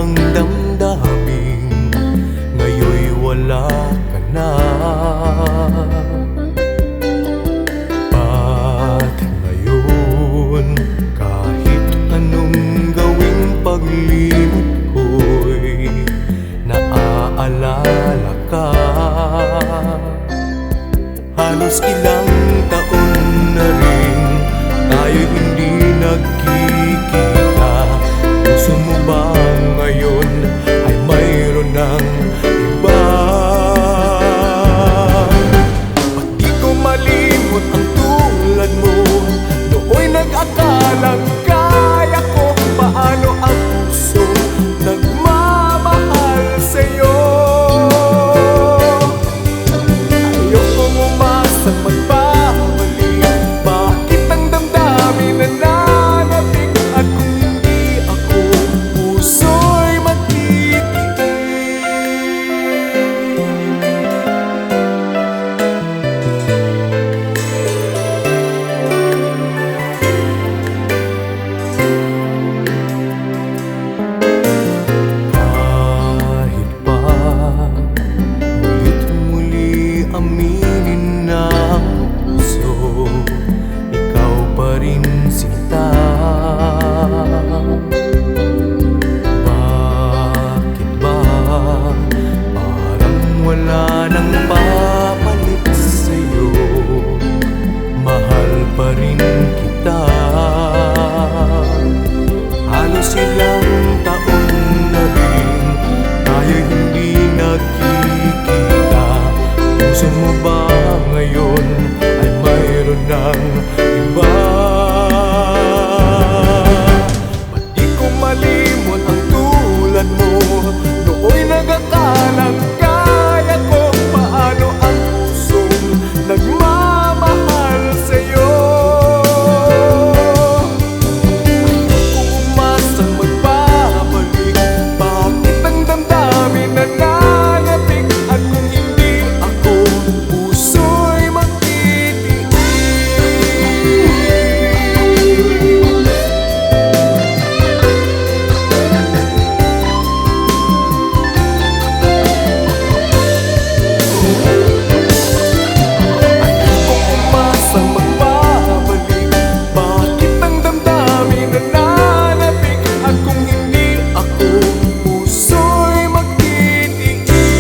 ng damdamin, ngayon'y wala ka na. At ngayon, kahit anong gawing paglimot ko'y naaalala ka. Halos ilang taon na rin tayo'y hindi nagkikita. Puso mo ba ngayon ay mayroon ng iba? Ba't di ko malimot ang tulad mo? Nooy nag-akalang kaya ko. Paano ang puso nagmamahal sa'yo? Ayokong umasang magbabalik. Bakit ang damdamin nananabik? At kung hindi ako, puso'y magtitiis. Kahit pa mulit muli aminin ng puso, ikaw pa rin sinta. Bakit ba parang wala nang papalit sa'yo? Mahal pa rin kita. Halos ilang taon na rin tayo'y hindi nagkikita. Puso mo ba ngayon ay mayroon ng iba? Ba't di ko malimot ang tulad mo? Nooy nag-akalang kaya ko. Paano ang pusong nagmamahal sa'yo? Kung umasang magbabalik, bakit ang damdamin nananabik? At kung hindi ako, puso'y magtitiis. Kung umasang magbabalik, bakit ang damdamin nananabik? At kung hindi ako, puso'y magtitiis.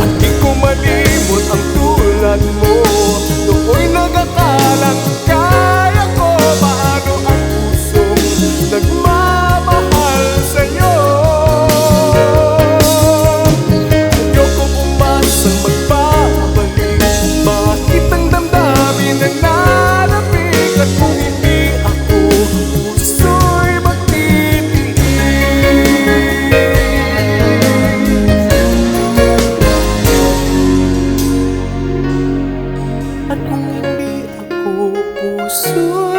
At di ko malimot ang tulad mo. Nooy nag-akalang kaya ko. Paano ang pusong nagmamahal sa'yo? Ayokong umasang magbabalik. Bakit ang damdamin nananabik? At kung hindi ako, puso'y magtitiis. At kung hindi ako, puso'y